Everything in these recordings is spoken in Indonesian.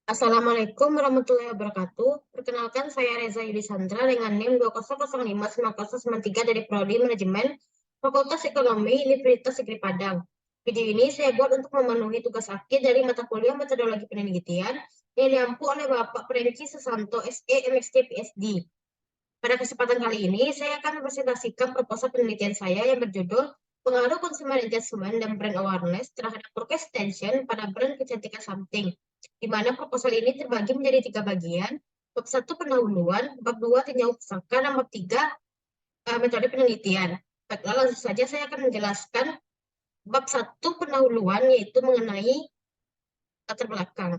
Assalamualaikum warahmatullahi wabarakatuh. Perkenalkan, saya Reza Yudisandra dengan NIM 2005993 dari Prodi Manajemen Fakultas Ekonomi Universitas Negeri Padang. Video ini saya buat untuk memenuhi tugas akhir dari mata kuliah Metodologi Penelitian yang diampu oleh Bapak Prenki Susanto SE MSc PSD. Pada kesempatan kali ini, saya akan mempresentasikan proposal penelitian saya yang berjudul Pengaruh Consumer Engagement dan Brand Awareness terhadap Forecast Tension pada brand kecantikan something, di mana proposal ini terbagi menjadi 3 bagian. Bab 1 pendahuluan, bab 2 tinjau pusaka, dan bab 3 metode penelitian. Baiklah, langsung saja saya akan menjelaskan bab 1 pendahuluan, yaitu mengenai latar belakang.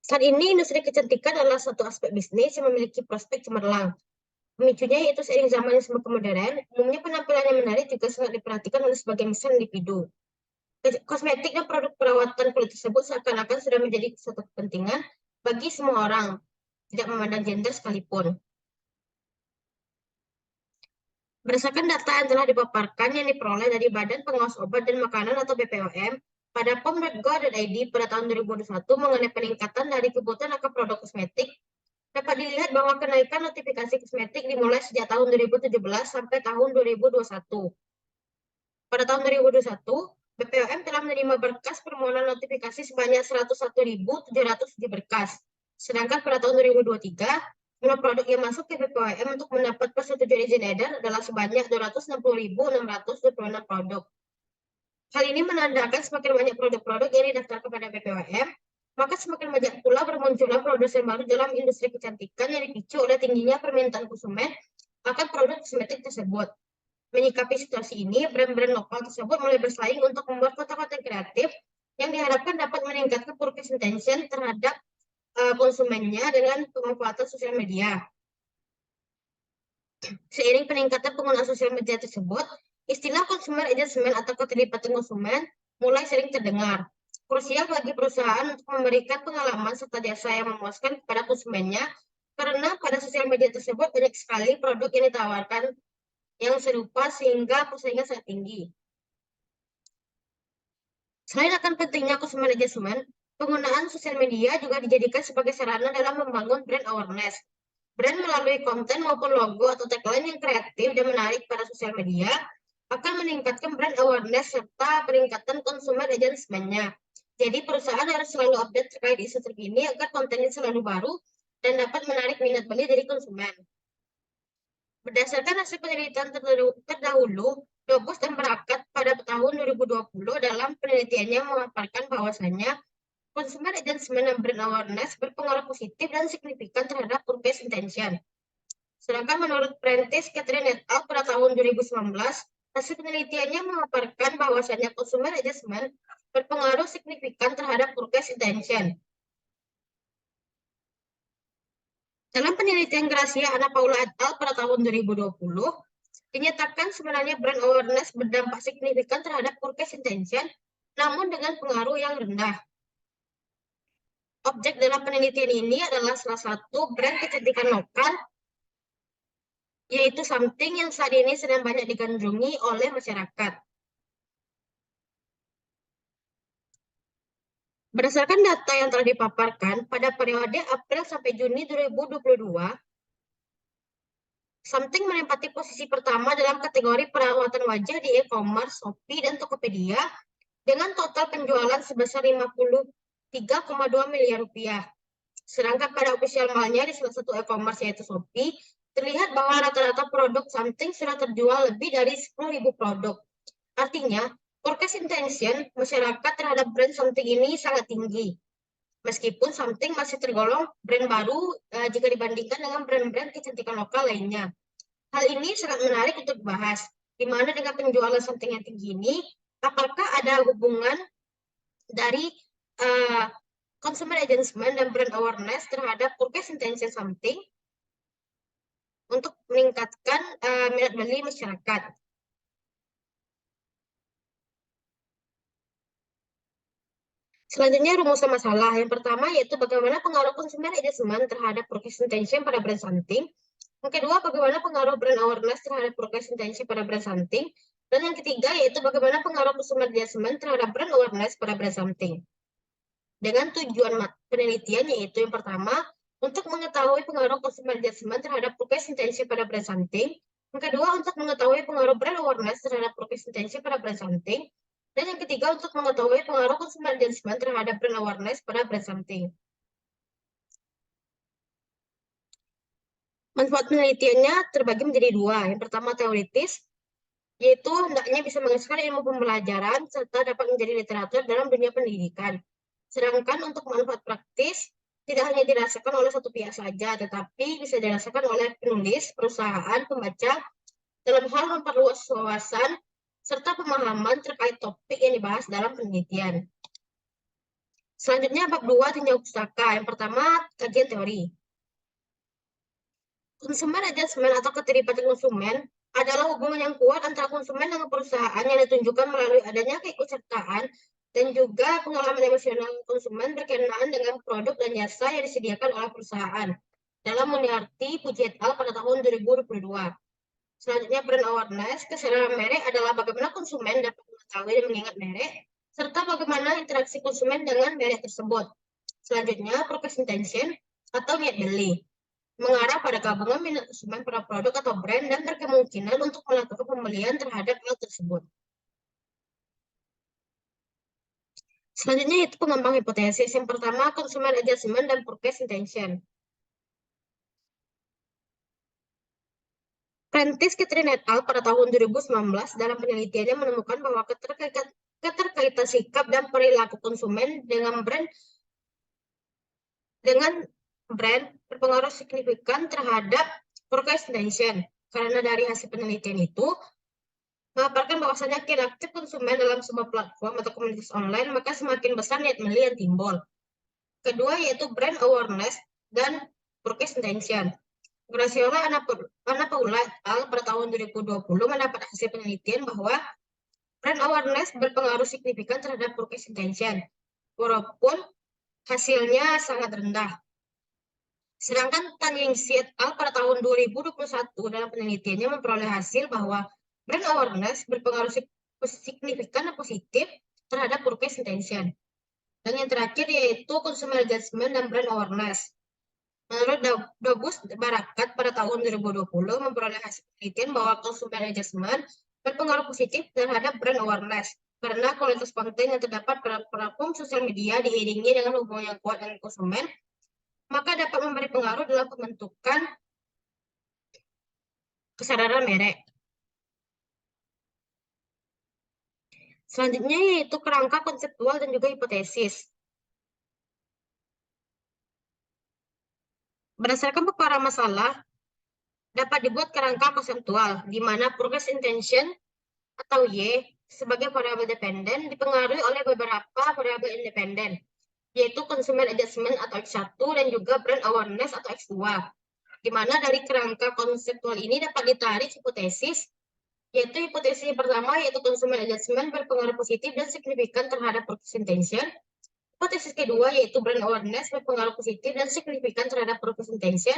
Saat ini, industri kecantikan adalah satu aspek bisnis yang memiliki prospek cemerlang. Pemicunya yaitu seiring zaman yang semakin modern, umumnya penampilan yang menarik juga sangat diperhatikan oleh sebagian besar individu. Kosmetik dan produk perawatan kulit tersebut seakan-akan sudah menjadi suatu kepentingan bagi semua orang, tidak memandang gender sekalipun. Berdasarkan data yang telah dipaparkan yang diperoleh dari Badan Pengawas Obat dan Makanan atau BPOM, pada pom.go.id pada tahun 2021 mengenai peningkatan dari kebutuhan akan produk kosmetik, dapat dilihat bahwa kenaikan notifikasi kosmetik dimulai sejak tahun 2017 sampai tahun 2021. Pada tahun 2021, BPOM telah menerima berkas permohonan notifikasi sebanyak 101.707 berkas. Sedangkan pada tahun 2023, jumlah produk yang masuk ke BPOM untuk mendapat persetujuan izin edar adalah sebanyak 260.626 produk. Hal ini menandakan semakin banyak produk-produk yang didaftar kepada BPOM, maka semakin banyak pula bermunculan produsen baru dalam industri kecantikan yang dipicu oleh tingginya permintaan konsumen akan produk kosmetik tersebut. Menyikapi situasi ini, brand-brand lokal tersebut mulai bersaing untuk membuat konten-konten kreatif yang diharapkan dapat meningkatkan purchase intention terhadap konsumennya dengan pemanfaatan sosial media. Seiring peningkatan penggunaan sosial media tersebut, istilah consumer engagement atau keterlibatan konsumen mulai sering terdengar. Krusial bagi perusahaan untuk memberikan pengalaman serta jasa yang memuaskan kepada konsumennya, karena pada sosial media tersebut banyak sekali produk yang ditawarkan yang serupa sehingga persaingan sangat tinggi. Selain akan pentingnya consumer engagement, penggunaan sosial media juga dijadikan sebagai sarana dalam membangun brand awareness. Brand melalui konten maupun logo atau tagline yang kreatif dan menarik pada sosial media akan meningkatkan brand awareness serta peningkatan consumer engagement-nya. Jadi perusahaan harus selalu update terkait isu terkini agar kontennya selalu baru dan dapat menarik minat beli dari konsumen. Berdasarkan hasil penelitian terdahulu, Dobus dan Berakat pada tahun 2020 dalam penelitiannya memaparkan bahwasannya consumer engagement dan brand awareness berpengaruh positif dan signifikan terhadap purchase intention. Sedangkan menurut Prentice Catherine et al. Pada tahun 2019, hasil penelitiannya memaparkan bahwasannya consumer engagement berpengaruh signifikan terhadap purchase intention. Dalam penelitian Gracia Ana Paula et al. Pada tahun 2020, dinyatakan sebenarnya brand awareness berdampak signifikan terhadap purchase intention, namun dengan pengaruh yang rendah. Objek dalam penelitian ini adalah salah satu brand kecantikan lokal, yaitu something yang saat ini sedang banyak digandrungi oleh masyarakat. Berdasarkan data yang telah dipaparkan, pada periode April sampai Juni 2022, something menempati posisi pertama dalam kategori perawatan wajah di e-commerce, Shopee, dan Tokopedia dengan total penjualan sebesar 53,2 miliar rupiah. Sedangkan pada official mall-nya di salah satu e-commerce yaitu Shopee, terlihat bahwa rata-rata produk something sudah terjual lebih dari 10.000 produk. Artinya, forecast intention masyarakat terhadap brand something ini sangat tinggi. Meskipun something masih tergolong brand baru jika dibandingkan dengan brand-brand kecantikan lokal lainnya. Hal ini sangat menarik untuk dibahas, di mana dengan penjualan something yang tinggi ini, apakah ada hubungan dari consumer engagement dan brand awareness terhadap purchase intention something untuk meningkatkan minat beli masyarakat. Selanjutnya rumusan masalah. Yang pertama yaitu bagaimana pengaruh consumer engagement terhadap purchase intention pada brand something. Yang kedua, bagaimana pengaruh brand awareness terhadap purchase intention pada brand something. Dan yang ketiga yaitu bagaimana pengaruh consumer engagement terhadap brand awareness pada brand something. Dengan tujuan penelitian yaitu yang pertama, untuk mengetahui pengaruh consumer engagement terhadap purchase intention pada brand something. Yang kedua, untuk mengetahui pengaruh brand awareness terhadap purchase intention pada brand something. Dan yang ketiga, untuk mengetahui pengaruh consumer engagement terhadap brand awareness pada brand something. Manfaat penelitiannya terbagi menjadi dua. Yang pertama teoritis, yaitu hendaknya bisa menghasilkan ilmu pembelajaran serta dapat menjadi literatur dalam dunia pendidikan. Sedangkan untuk manfaat praktis, tidak hanya dirasakan oleh satu pihak saja, tetapi bisa dirasakan oleh penulis, perusahaan, pembaca, dalam hal memperluas wawasan, serta pemahaman terkait topik yang dibahas dalam penelitian. Selanjutnya, bab 2, tinjau pustaka. Yang pertama, kajian teori. Consumer engagement atau keterlibatan konsumen adalah hubungan yang kuat antara konsumen dengan perusahaan yang ditunjukkan melalui adanya keikutsertaan dan juga pengalaman emosional konsumen berkenaan dengan produk dan jasa yang disediakan oleh perusahaan. Dalam mengerti Puji et al. Pada tahun 2022. Selanjutnya, brand awareness, kesadaran merek adalah bagaimana konsumen dapat mengetahui dan mengingat merek, serta bagaimana interaksi konsumen dengan merek tersebut. Selanjutnya, purchase intention atau niat beli, mengarah pada gabungan minat konsumen pada produk atau brand dan berkemungkinan untuk melakukan pembelian terhadap hal tersebut. Selanjutnya itu pengembang hipotesis. Yang pertama, consumer engagement dan purchase intention. Prentice Catherine et al. Pada tahun 2019 dalam penelitiannya menemukan bahwa keterkaitan sikap dan perilaku konsumen dengan brand berpengaruh signifikan terhadap purchase intention. Karena dari hasil penelitian itu memaparkan bahwasanya kian aktif konsumen dalam sebuah platform atau komunitas online, maka semakin besar niat beli yang timbul. Kedua yaitu brand awareness dan purchase intention. Graciola Anna Paula al. Pada tahun 2020 mendapat hasil penelitian bahwa brand awareness berpengaruh signifikan terhadap purchase intention, walaupun hasilnya sangat rendah. Sedangkan Tan Yingxi et al. Pada tahun 2021 dalam penelitiannya memperoleh hasil bahwa brand awareness berpengaruh signifikan dan positif terhadap purchase intention. Dan yang terakhir yaitu consumer engagement dan brand awareness. Menurut Dobus Barakat pada tahun 2020 memperoleh hasil penelitian bahwa consumer engagement berpengaruh positif terhadap brand awareness karena kualitas konten yang terdapat pada platform sosial media diiringi dengan hubungan yang kuat dengan konsumen, maka dapat memberi pengaruh dalam pembentukan kesadaran merek. Selanjutnya yaitu kerangka konseptual dan juga hipotesis. Berdasarkan beberapa masalah, dapat dibuat kerangka konseptual, di mana progress intention atau Y sebagai variabel dependen dipengaruhi oleh beberapa variabel independen, yaitu consumer engagement atau X1 dan juga brand awareness atau X2. Di mana dari kerangka konseptual ini dapat ditarik hipotesis, yaitu hipotesis yang pertama yaitu consumer engagement berpengaruh positif dan signifikan terhadap purchase intention. Hipotesis kedua yaitu brand awareness berpengaruh positif dan signifikan terhadap purchase intention.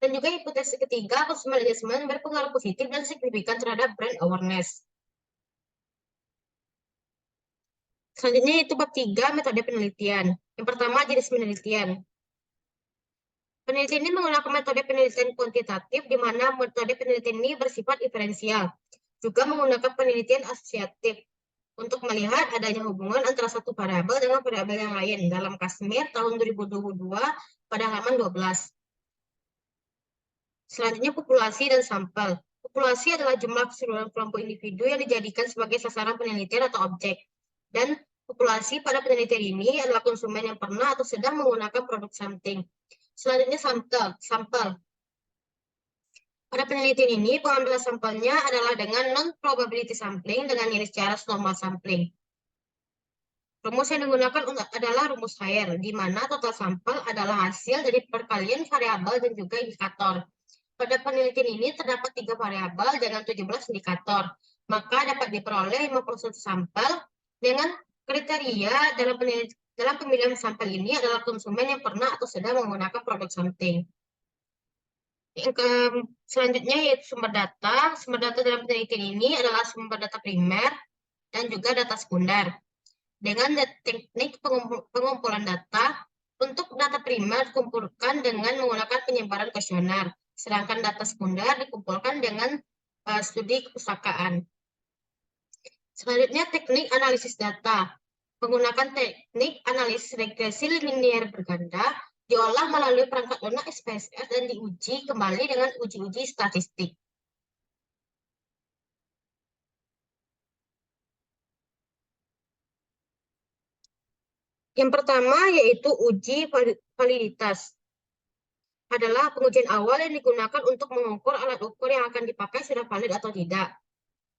Dan juga hipotesis ketiga, consumer engagement berpengaruh positif dan signifikan terhadap brand awareness. Selanjutnya itu bab 3, metode penelitian. Yang pertama, jenis penelitian. Penelitian ini menggunakan metode penelitian kuantitatif, di mana metode penelitian ini bersifat diferensial. Juga menggunakan penelitian asosiatif untuk melihat adanya hubungan antara satu variabel dengan variabel yang lain dalam Kashmir tahun 2022 pada halaman 12. Selanjutnya populasi dan sampel. Populasi adalah jumlah keseluruhan kelompok individu yang dijadikan sebagai sasaran penelitian atau objek. Dan populasi pada penelitian ini adalah konsumen yang pernah atau sedang menggunakan produk something. Selanjutnya sampel. Pada penelitian ini, pengambilan sampelnya adalah dengan non-probability sampling dengan nilai secara normal sampling. Rumus yang digunakan adalah rumus Haier, di mana total sampel adalah hasil dari perkalian variabel dan juga indikator. Pada penelitian ini terdapat 3 variabel dengan 17 indikator. Maka dapat diperoleh 51 sampel dengan kriteria dalam pemilihan sampel ini adalah konsumen yang pernah atau sedang menggunakan produk something. Selanjutnya yaitu sumber data. Sumber data dalam penelitian ini adalah sumber data primer dan juga data sekunder. Dengan teknik pengumpulan data, untuk data primer dikumpulkan dengan menggunakan penyebaran kuesioner, sedangkan data sekunder dikumpulkan dengan studi kepustakaan. Selanjutnya teknik analisis data. Menggunakan teknik analisis regresi linier berganda, diolah melalui perangkat lunak SPSS dan diuji kembali dengan uji-uji statistik. Yang pertama yaitu uji validitas. Adalah pengujian awal yang digunakan untuk mengukur alat ukur yang akan dipakai sudah valid atau tidak.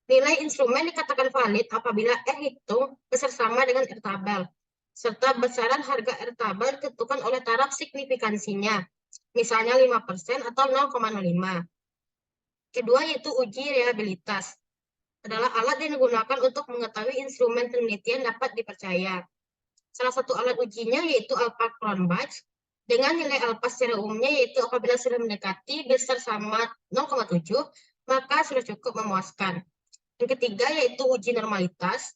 Nilai instrumen dikatakan valid apabila R hitung besar sama dengan R tabel, serta besaran harga R tabel ditentukan oleh taraf signifikansinya, misalnya 5% atau 0,05. Kedua yaitu uji reliabilitas. Adalah alat yang digunakan untuk mengetahui instrumen penelitian dapat dipercaya. Salah satu alat ujinya yaitu alpha Cronbach, dengan nilai alpha secara umumnya yaitu apabila sudah mendekati besar sama 0,7, maka sudah cukup memuaskan. Yang ketiga yaitu uji normalitas.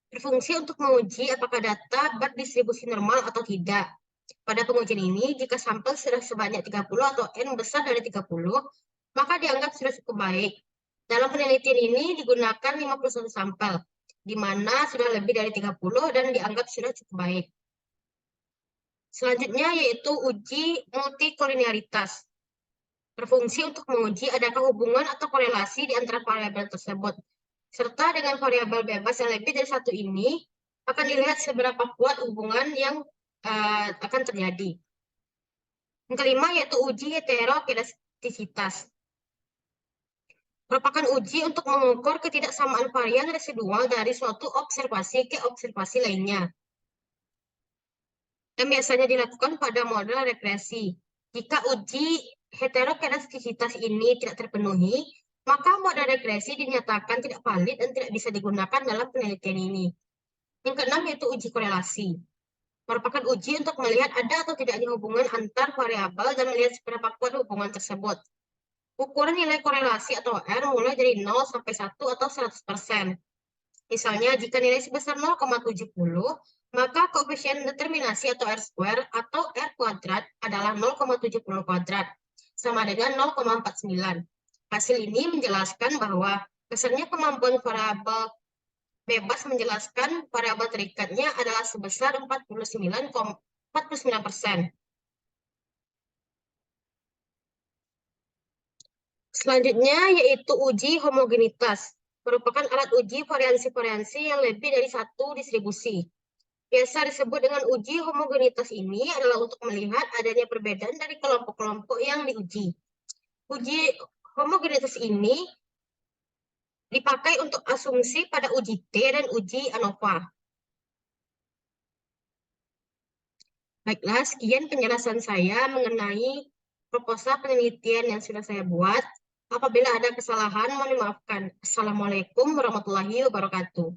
Berfungsi untuk menguji apakah data berdistribusi normal atau tidak. Pada pengujian ini, jika sampel sudah sebanyak 30 atau N besar dari 30, maka dianggap sudah cukup baik. Dalam penelitian ini digunakan 51 sampel, di mana sudah lebih dari 30 dan dianggap sudah cukup baik. Selanjutnya yaitu uji multikolinearitas. Berfungsi untuk menguji adakah hubungan atau korelasi di antara variabel tersebut. Serta dengan variabel bebas yang lebih dari satu ini, akan dilihat seberapa kuat hubungan yang akan terjadi. Yang kelima yaitu uji heterokedastisitas. Merupakan uji untuk mengukur ketidaksamaan varian residual dari suatu observasi ke observasi lainnya. Yang biasanya dilakukan pada model regresi. Jika uji heterokedastisitas ini tidak terpenuhi, maka model regresi dinyatakan tidak valid dan tidak bisa digunakan dalam penelitian ini. Yang keenam yaitu uji korelasi. Merupakan uji untuk melihat ada atau tidaknya hubungan antar variabel dan melihat seberapa kuat hubungan tersebut. Ukuran nilai korelasi atau R mulai dari 0 sampai 1 atau 100%. Misalnya, jika nilai sebesar 0,70, maka koefisien determinasi atau R square atau R kuadrat adalah 0,70 kuadrat, sama dengan 0,49. Hasil ini menjelaskan bahwa besarnya kemampuan variabel bebas menjelaskan variabel terikatnya adalah sebesar 49%. Selanjutnya yaitu uji homogenitas. Merupakan alat uji variansi-variansi yang lebih dari satu distribusi. Biasa disebut dengan uji homogenitas ini adalah untuk melihat adanya perbedaan dari kelompok-kelompok yang diuji. Uji homogenitas ini dipakai untuk asumsi pada uji T dan uji ANOVA. Baiklah, sekian penjelasan saya mengenai proposal penelitian yang sudah saya buat. Apabila ada kesalahan, mohon dimaafkan. Assalamualaikum warahmatullahi wabarakatuh.